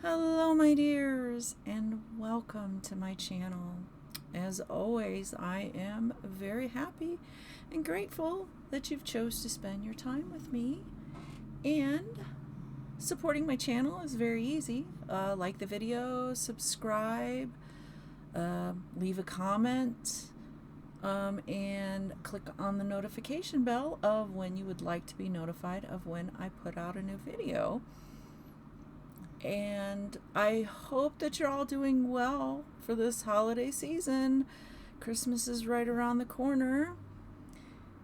Hello, my dears, and welcome to my channel. As always, I am very happy and grateful that you've chose to spend your time with me. And supporting my channel is very easy. Like the video, subscribe, leave a comment, and click on the notification bell of when you would like to be notified of when I put out a new video. And I hope that you're all doing well for this holiday season. Christmas is right around the corner.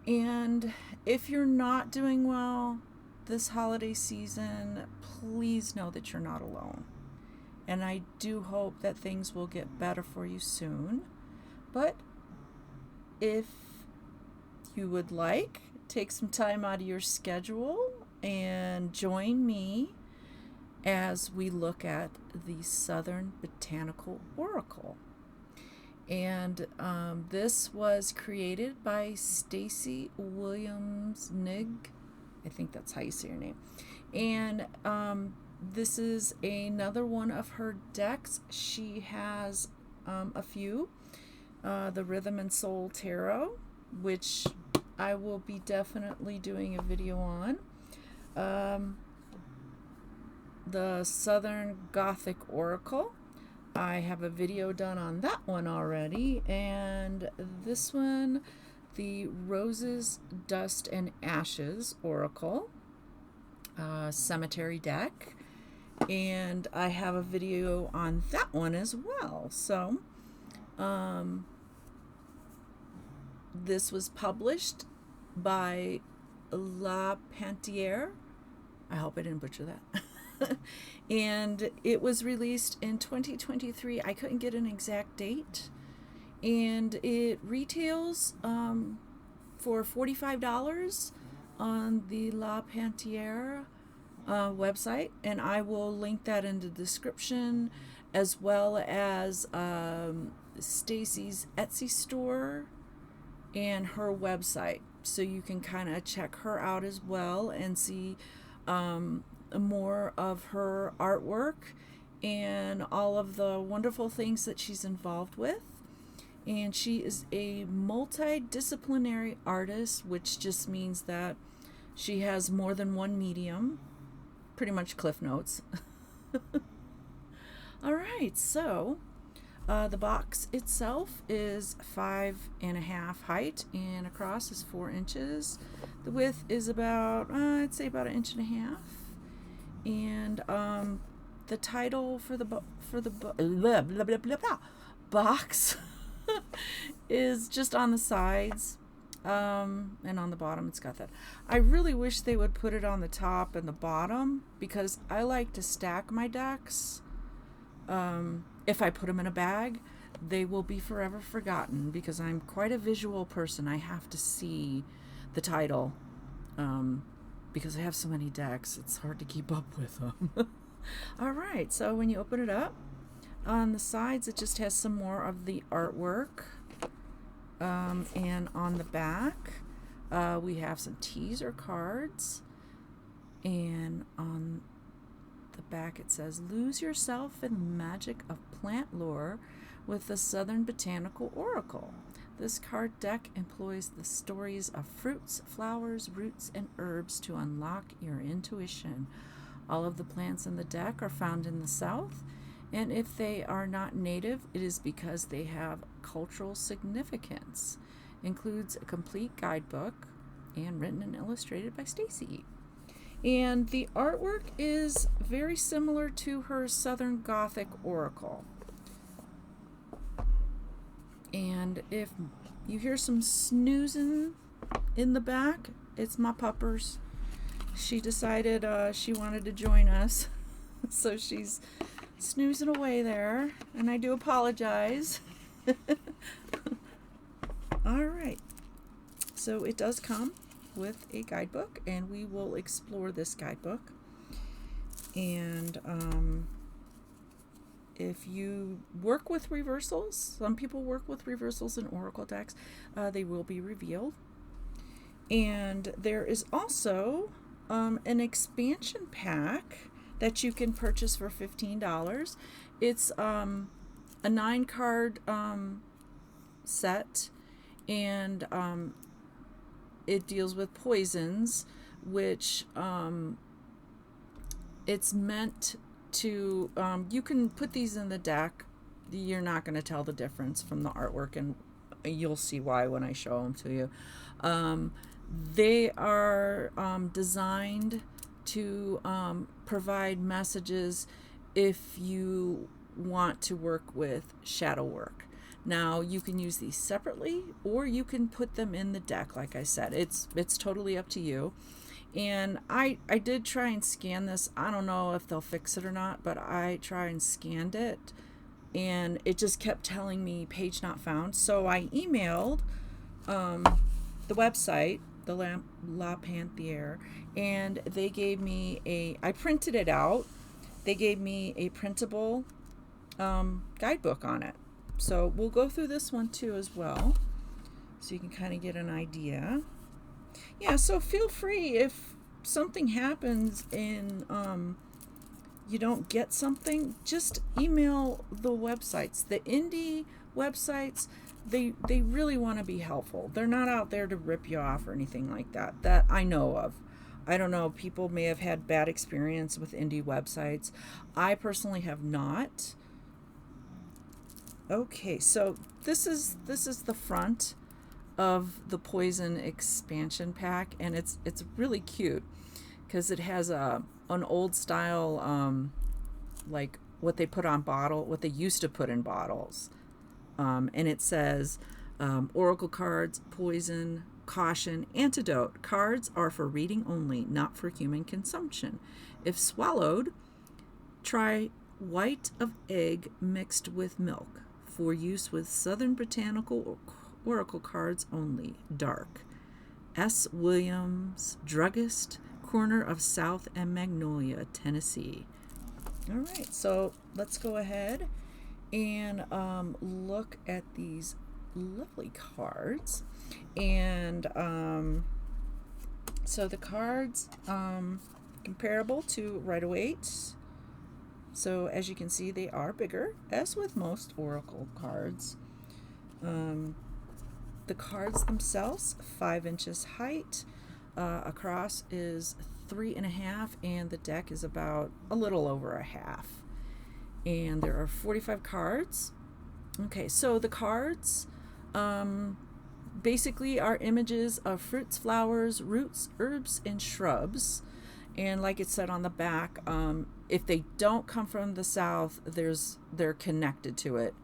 And if you're not doing well this holiday season, please know that you're not alone. And I do hope that things will get better for you soon. But if you would like, take some time out of your schedule and join me as we look at the Southern Botanical Oracle. And this was created by Stacey Williams-Nig. I think that's how you say your name. And this is another one of her decks. She has a few. The Rhythm and Soul Tarot, which I will be definitely doing a video on. The Southern Gothic Oracle. I have a video done on that one already. And this one, the Roses, Dust, and Ashes Oracle. Cemetery deck. And I have a video on that one as well. So, this was published by Panthere. I hope I didn't butcher that. And it was released in 2023. I couldn't get an exact date. And it retails for $45 on the La Panthere website. And I will link that in the description, as well as Stacey's Etsy store and her website. So you can kind of check her out as well and see more of her artwork and all of the wonderful things that she's involved with. And she is a multidisciplinary artist, which just means that she has more than one medium. Pretty much Cliff Notes. All right, so the box itself is 5.5 height and across is 4 inches. The width is about, I'd say about 1.5 inches. And the title for the box is just on the sides, and on the bottom it's got that. I really wish they would put it on the top and the bottom, because I like to stack my decks. If I put them in a bag, they will be forever forgotten, because I'm quite a visual person. I have to see the title. Because I have so many decks, it's hard to keep up with them. All right, so when you open it up, on the sides it just has some more of the artwork, and on the back we have some teaser cards, and on the back it says, "Lose yourself in the magic of plant lore with the Southern Botanical Oracle. This card deck employs the stories of fruits, flowers, roots, and herbs to unlock your intuition. All of the plants in the deck are found in the South, and if they are not native, it is because they have cultural significance. Includes a complete guidebook and written and illustrated by Stacey." And the artwork is very similar to her Southern Gothic Oracle. And if you hear some snoozing in the back, it's my puppers. She decided she wanted to join us. So she's snoozing away there, and I do apologize. All right. So it does come with a guidebook, and we will explore this guidebook. And if you work with reversals, some people work with reversals in oracle decks, they will be revealed. And there is also an expansion pack that you can purchase for $15. It's a 9-card set, and it deals with poisons, which it's meant to, you can put these in the deck. You're not going to tell the difference from the artwork, and you'll see why when I show them to you. They are designed to provide messages if you want to work with shadow work. Now, you can use these separately, or you can put them in the deck. Like I said, it's totally up to you. And I did try and scan this. I don't know if they'll fix it or not, but I tried and scanned it, and it just kept telling me page not found. So I emailed the website, the La Panthere, and they gave me I printed it out. They gave me a printable guidebook on it. So we'll go through this one too as well, so you can kind of get an idea. Yeah, so feel free if something happens and you don't get something, just email the websites. The indie websites, they really want to be helpful. They're not out there to rip you off or anything like that I know of. I don't know, people may have had bad experience with indie websites. I personally have not. Okay, so this is the front of the Poison expansion pack, and it's really cute because it has an old style like what they put on bottle, what they used to put in bottles, and it says oracle cards, poison, caution, antidote. Cards are for reading only, not for human consumption. If swallowed, try white of egg mixed with milk. For use with Southern Botanical Oracle cards only. Dark. S. Williams, Druggist, corner of South and Magnolia, Tennessee. All right, so let's go ahead and look at these lovely cards. And so the cards comparable to Rider-Waite. So as you can see, they are bigger, as with most Oracle cards. The cards themselves, 5 inches height. Across is 3.5, and the deck is about a little over a half. And there are 45 cards. Okay, so the cards basically are images of fruits, flowers, roots, herbs, and shrubs. And like it said on the back, if they don't come from the south, they're connected to it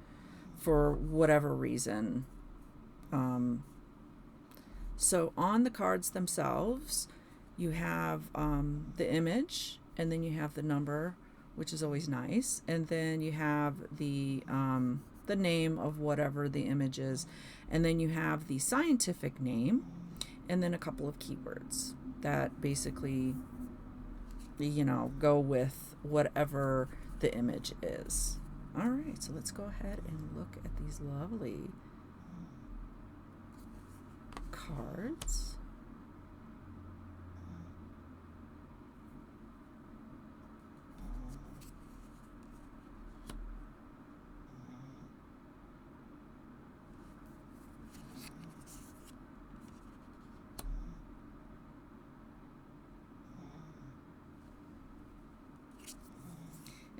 for whatever reason. So on the cards themselves, you have the image, and then you have the number, which is always nice, and then you have the name of whatever the image is, and then you have the scientific name, and then a couple of keywords that basically, go with whatever the image is. All right, so let's go ahead and look at these lovely cards.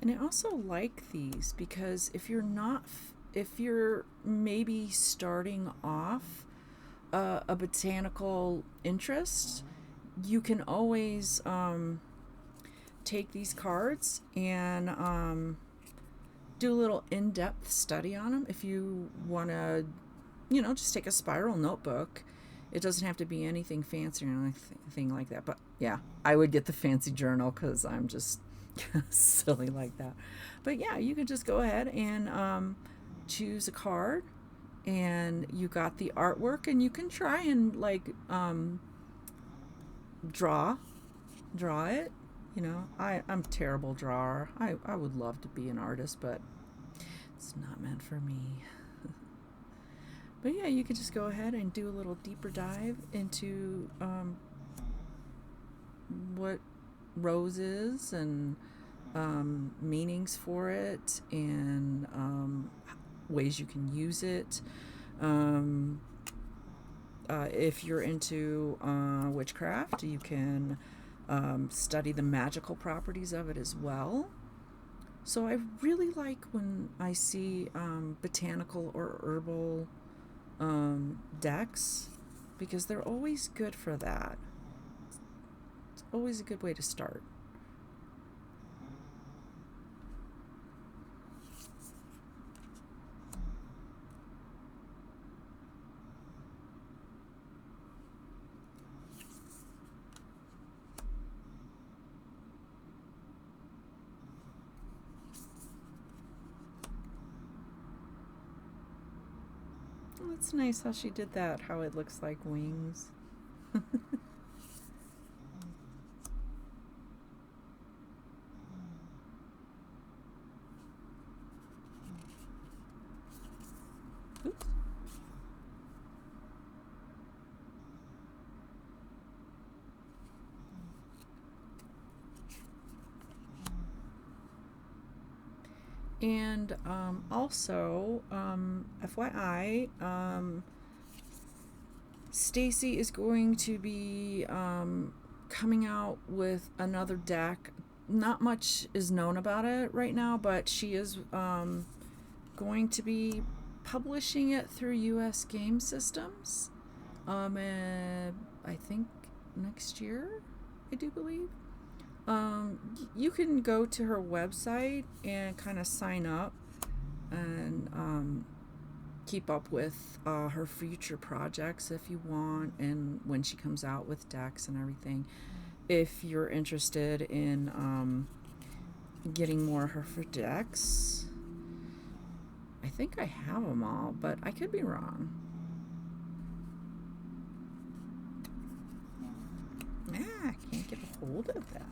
And I also like these because if you're maybe starting off a botanical interest, you can always take these cards and do a little in-depth study on them. If you want to, just take a spiral notebook. It doesn't have to be anything fancy or anything like that. But yeah, I would get the fancy journal because I'm just silly like that. But yeah, you can just go ahead and choose a card, and you got the artwork, and you can try and draw it. I'm a terrible drawer. I would love to be an artist, but it's not meant for me. But yeah, you could just go ahead and do a little deeper dive into what rose is, and meanings for it and ways you can use it. Um, if you're into witchcraft, you can study the magical properties of it as well. So I really like when I see botanical or herbal decks because they're always good for that. It's always a good way to start. Oh, it's nice how she did that, how it looks like wings. Oops. And also, FYI, Stacey is going to be coming out with another deck. Not much is known about it right now, but she is going to be publishing it through US Game Systems. I think next year, I do believe. You can go to her website and kind of sign up and keep up with her future projects if you want, and when she comes out with decks and everything. If you're interested in getting more of her decks, I think I have them all, but I could be wrong. I can't get a hold of that.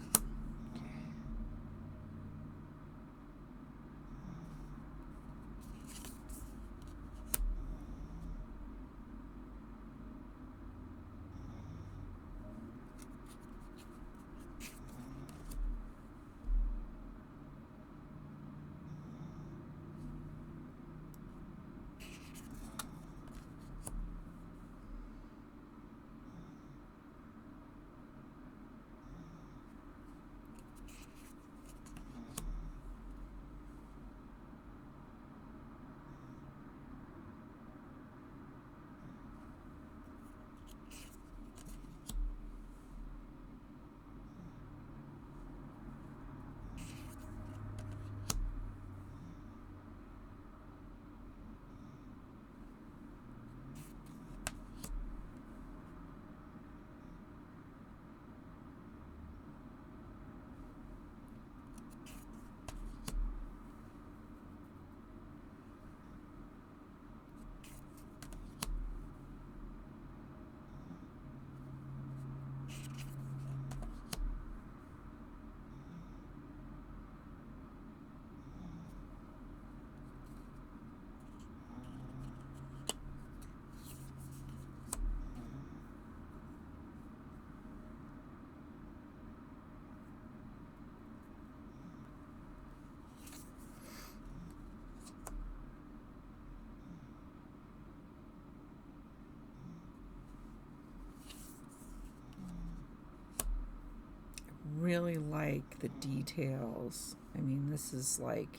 Really like the details. I mean, this is like,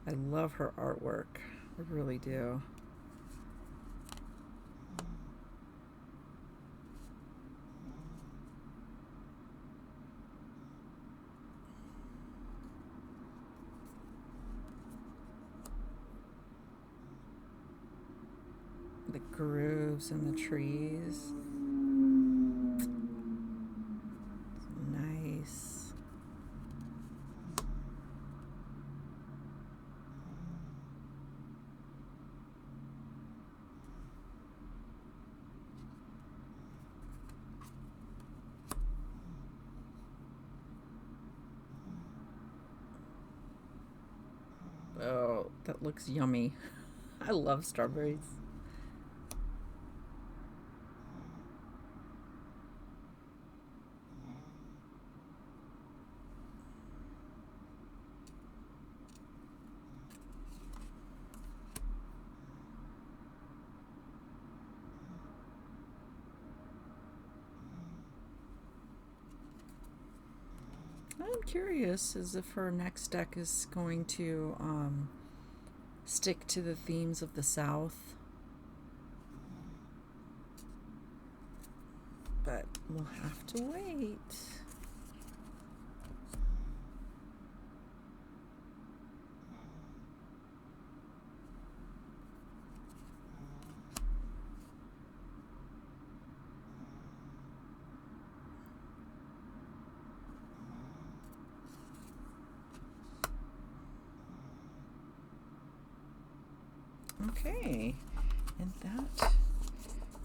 I love her artwork. I really do. The grooves in the trees. Nice. Oh, that looks yummy. I love strawberries. I'm curious as if her next deck is going to stick to the themes of the South. But we'll have to wait. Okay, and that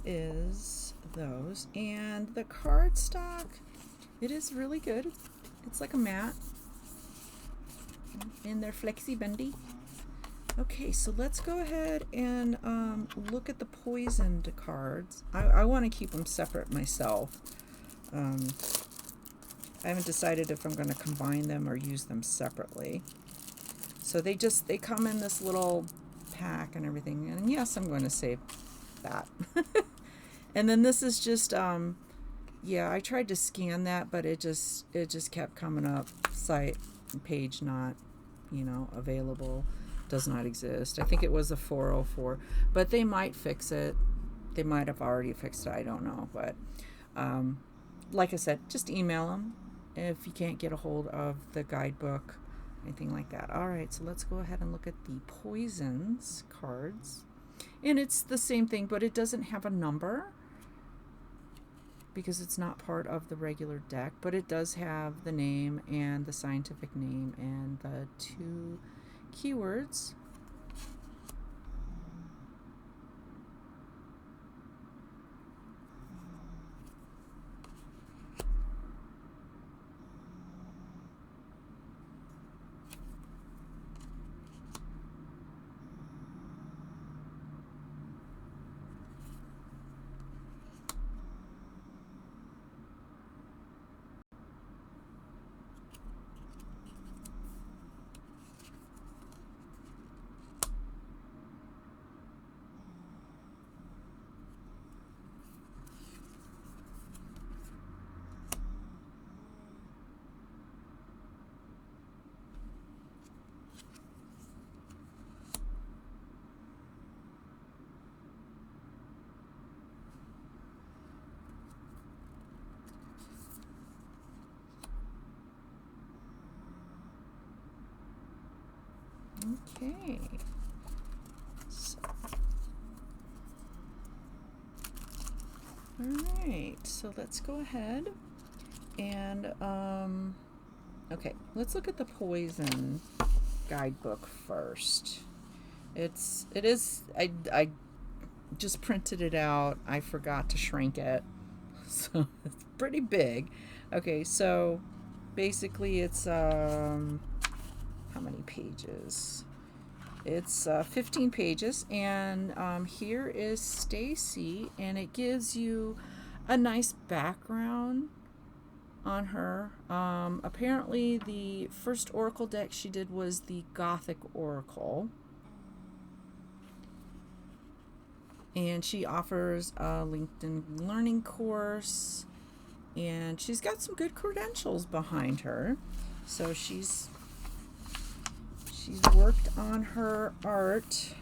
is those. And the cardstock, it is really good. It's like a mat, and they're flexy bendy. Okay, so let's go ahead and look at the poisoned cards. I want to keep them separate myself. I haven't decided if I'm going to combine them or use them separately. So they come in this little pack and everything, and yes, I'm going to save that. And then this is just yeah, I tried to scan that, but it just kept coming up, site page not, available, does not exist. I think it was a 404, but they might fix it. They might have already fixed it, I don't know. But like I said, just email them if you can't get a hold of the guidebook, anything like that. All right, so let's go ahead and look at the poisons cards. And it's the same thing, but it doesn't have a number because it's not part of the regular deck, but it does have the name and the scientific name and the 2 keywords. Okay. So, all right, so let's go ahead and okay, let's look at the poison guidebook first. I just printed it out. I forgot to shrink it. So it's pretty big. Okay, so basically it's how many pages? It's 15 pages, and here is Stacey, and it gives you a nice background on her. Apparently the first Oracle deck she did was the Gothic Oracle, and she offers a LinkedIn learning course, and she's got some good credentials behind her. So she's worked on her art.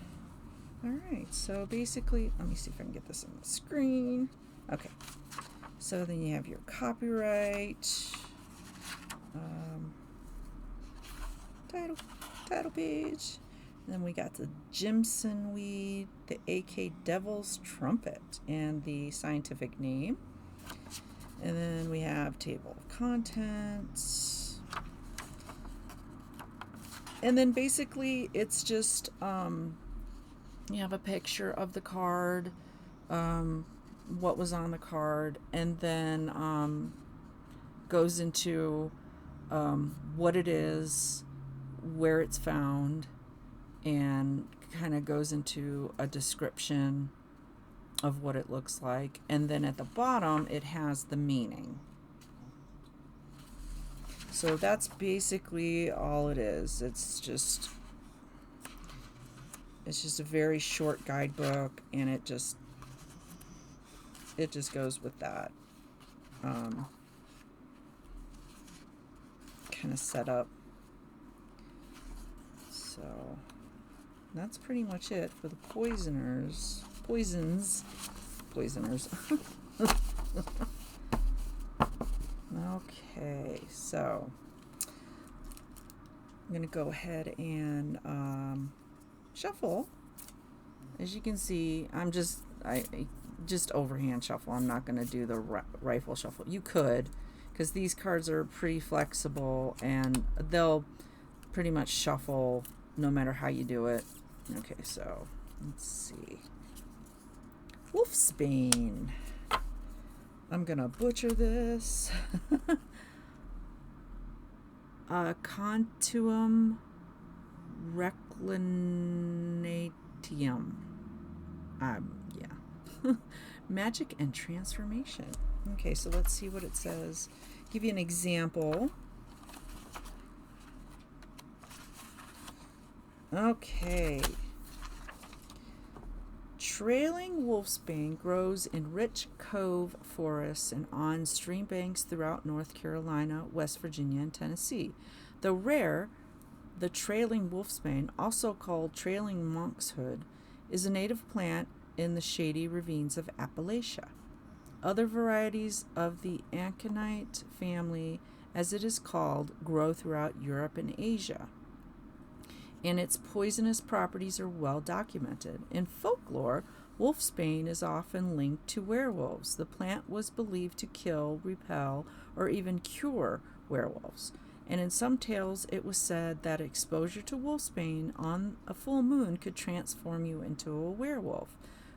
All right, so basically, let me see if I can get this on the screen. Okay, so then you have your copyright, title page. And then we got the Jimson weed, the AK Devil's Trumpet, and the scientific name. And then we have table of contents. And then basically it's just you have a picture of the card, what was on the card, and then goes into what it is, where it's found, and kind of goes into a description of what it looks like. And then at the bottom it has the meaning. So that's basically all it is. It's just a very short guidebook, and it just goes with that. kind of set up. So that's pretty much it for the poisoners. Poisoners. Okay, so I'm going to go ahead and shuffle. As you can see, I just overhand shuffle. I'm not going to do the rifle shuffle. You could, because these cards are pretty flexible and they'll pretty much shuffle no matter how you do it. Okay, so let's see. Wolfsbane. I'm going to butcher this. Contuum reclinatium. Yeah. Magic and transformation. Okay, so let's see what it says. Give you an example. Okay. Trailing wolfsbane grows in rich cove forests and on stream banks throughout North Carolina, West Virginia, and Tennessee. Though rare, the trailing wolfsbane, also called trailing monkshood, is a native plant in the shady ravines of Appalachia. Other varieties of the aconite family, as it is called, grow throughout Europe and Asia, and its poisonous properties are well documented. In folklore, wolfsbane is often linked to werewolves. The plant was believed to kill, repel, or even cure werewolves. And in some tales, it was said that exposure to wolfsbane on a full moon could transform you into a werewolf.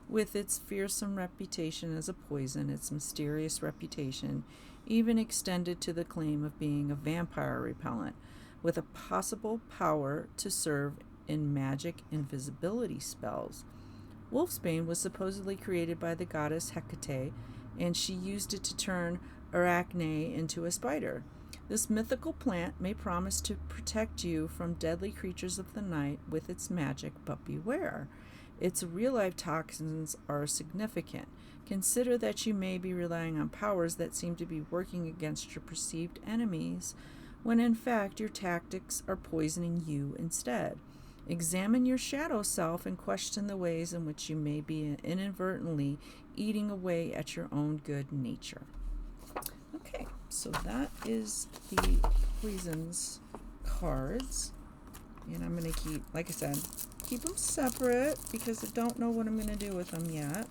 With its fearsome reputation as a poison, its mysterious reputation even extended to the claim of being a vampire repellent, with a possible power to serve in magic invisibility spells. Wolfsbane was supposedly created by the goddess Hecate, and she used it to turn Arachne into a spider. This mythical plant may promise to protect you from deadly creatures of the night with its magic, but beware. Its real-life toxins are significant. Consider that you may be relying on powers that seem to be working against your perceived enemies, when in fact your tactics are poisoning you instead. Examine your shadow self and question the ways in which you may be inadvertently eating away at your own good nature. Okay, so that is the poisons cards. And I'm going to keep, like I said, keep them separate because I don't know what I'm going to do with them yet.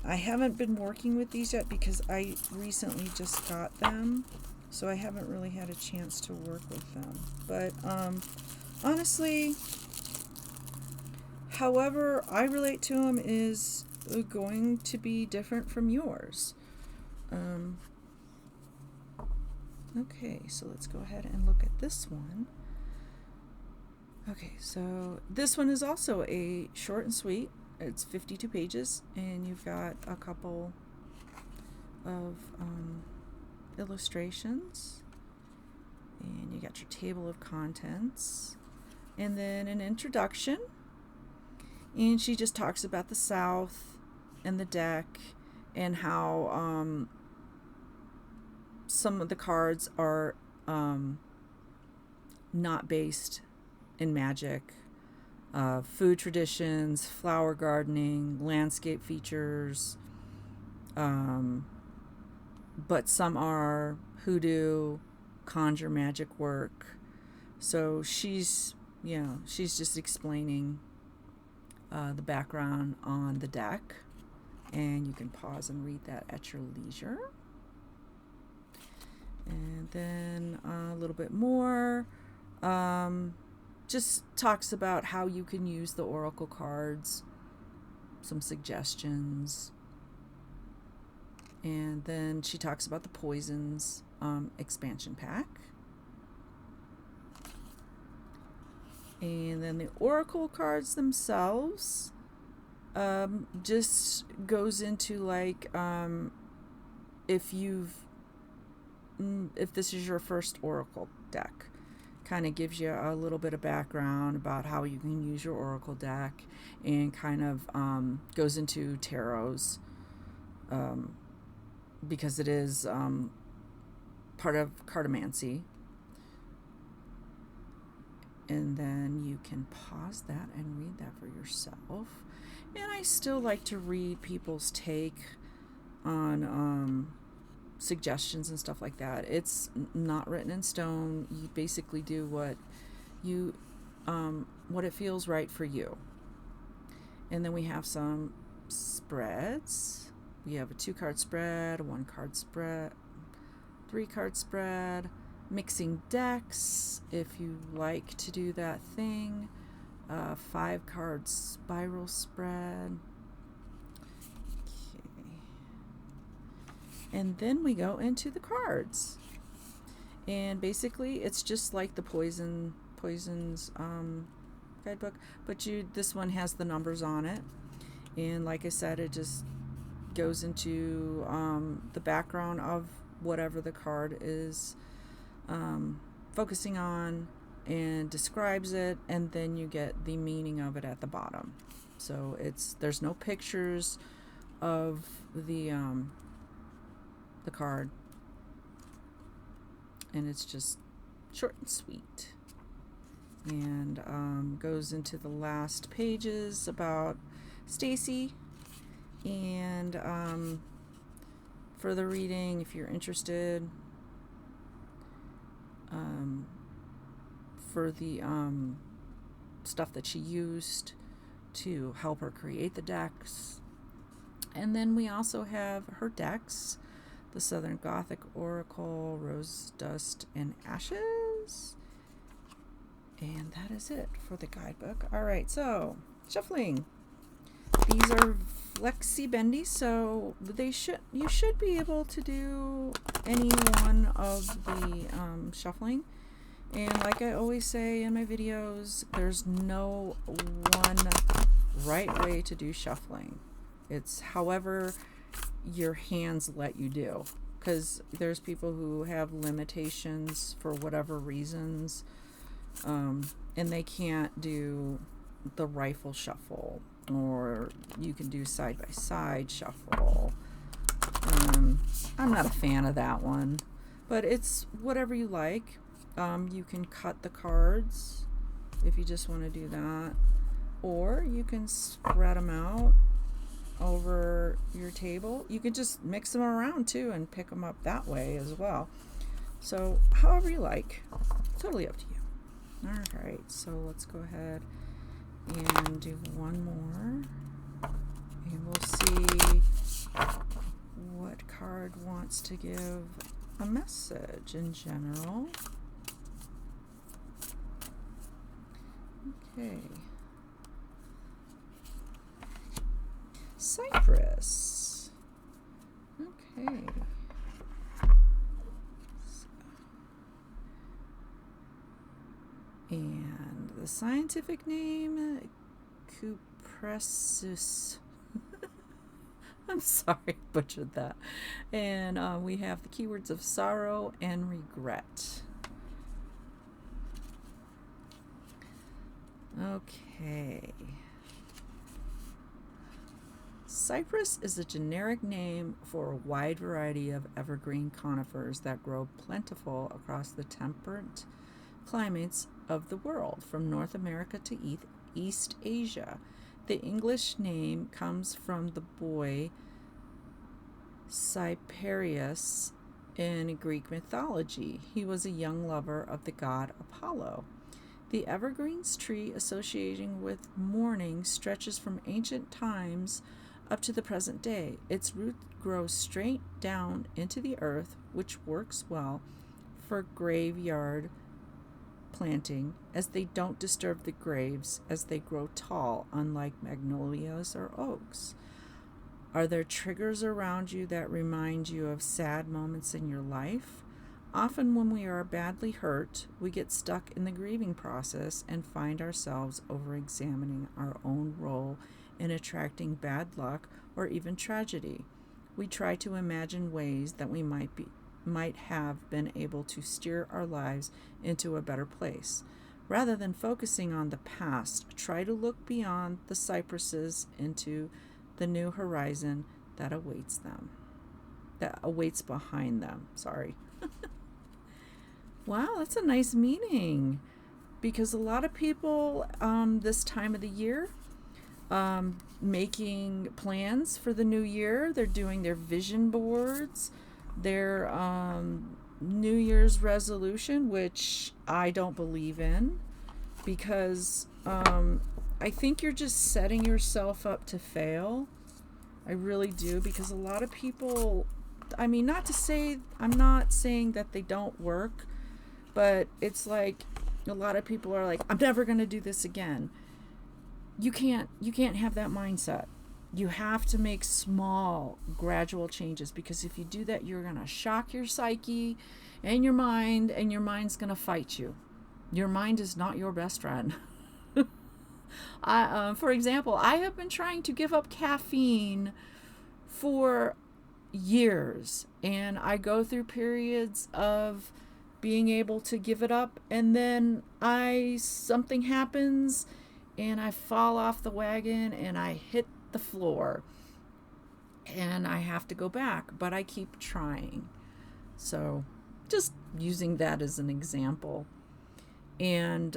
I haven't been working with these yet because I recently just got them. So I haven't really had a chance to work with them. But honestly, however I relate to them is going to be different from yours. Okay, so let's go ahead and look at this one. Okay, so this one is also a short and sweet. It's 52 pages, and you've got a couple of illustrations, and you got your table of contents, and then an introduction, and she just talks about the South and the deck and how some of the cards are not based in magic, food traditions, flower gardening, landscape features, but some are hoodoo, conjure magic work. So she's just explaining the background on the deck, and you can pause and read that at your leisure. And then a little bit more, just talks about how you can use the oracle cards, some suggestions. And then she talks about the poisons expansion pack. And then the oracle cards themselves just goes into like if this is your first oracle deck, kind of gives you a little bit of background about how you can use your oracle deck, and kind of goes into tarots, because it is part of cartomancy. And then you can pause that and read that for yourself. And I still like to read people's take on suggestions and stuff like that. It's not written in stone. You basically do what it feels right for you. And then we have some spreads. We have a 2-card spread, a 1-card spread, 3-card spread, mixing decks if you like to do that thing, 5-card spiral spread. Okay. And then we go into the cards. And basically it's just like the poisons guidebook, but this one has the numbers on it. And like I said, it just goes into the background of whatever the card is focusing on and describes it, and then you get the meaning of it at the bottom. So there's no pictures of the card, and it's just short and sweet, and goes into the last pages about Stacey. And further reading, if you're interested, for the stuff that she used to help her create the decks. And then we also have her decks: the Southern Gothic Oracle, Rose Dust and Ashes. And that is it for the guidebook. All right, so shuffling. These are flexi bendy, so you should be able to do any one of the shuffling. And like I always say in my videos, there's no one right way to do shuffling. It's however your hands let you do, because there's people who have limitations for whatever reasons, and they can't do the rifle shuffle, or you can do side-by-side shuffle. I'm not a fan of that one, but it's whatever you like. You can cut the cards if you just want to do that, or you can spread them out over your table. You can just mix them around too and pick them up that way as well. So however you like, totally up to you. All right, so let's go ahead and do one more, and we'll see what card wants to give a message in general. Okay. Cypress. Okay. And the scientific name, Cupressus. I'm sorry, butchered that. And we have the keywords of sorrow and regret. Okay. Cypress is a generic name for a wide variety of evergreen conifers that grow plentiful across the temperate climates of the world, from North America to East Asia. The English name comes from the boy Cyprius in Greek mythology. He was a young lover of the god Apollo. The evergreen's tree associating with mourning stretches from ancient times up to the present day. Its root grows straight down into the earth, which works well for graveyard planting, as they don't disturb the graves as they grow tall, unlike magnolias or oaks. Are there triggers around you that remind you of sad moments in your life? Often when we are badly hurt, we get stuck in the grieving process and find ourselves over-examining our own role in attracting bad luck or even tragedy. We try to imagine ways that we might have been able to steer our lives into a better place. Rather than focusing on the past, try to look beyond the cypresses into the new horizon that awaits behind them. Sorry. Wow, that's a nice meaning, because a lot of people this time of the year making plans for the new year. They're doing their vision boards, their New Year's resolution, which I don't believe in, because I think you're just setting yourself up to fail. I really do, because a lot of people, I mean, not to say, I'm not saying that they don't work, but it's like a lot of people are like, I'm never going to do this again. You can't have that mindset. You have to make small, gradual changes, because if you do that, you're going to shock your psyche and your mind's going to fight you. Your mind is not your best friend. For example, I have been trying to give up caffeine for years, and I go through periods of being able to give it up, and then something happens and I fall off the wagon and I hit the floor and I have to go back, but I keep trying. So just using that as an example. And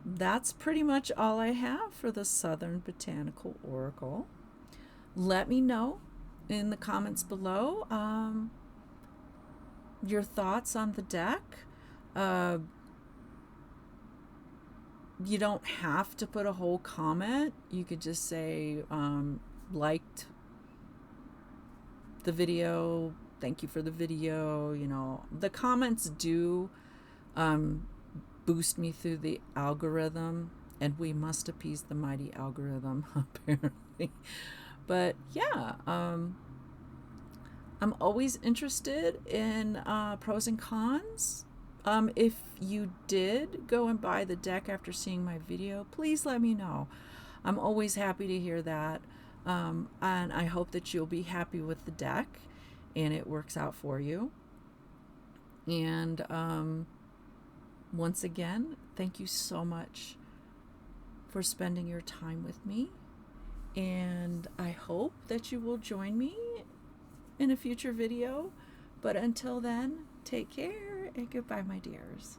that's pretty much all I have for the Southern Botanical Oracle. Let me know in the comments below your thoughts on the deck. You don't have to put a whole comment. You could just say liked the video, thank you for the video. You know, the comments do boost me through the algorithm, and we must appease the mighty algorithm apparently. But yeah, I'm always interested in pros and cons. If you did go and buy the deck after seeing my video, please let me know. I'm always happy to hear that. And I hope that you'll be happy with the deck and it works out for you. And once again, thank you so much for spending your time with me. And I hope that you will join me in a future video. But until then, take care and goodbye, my dears.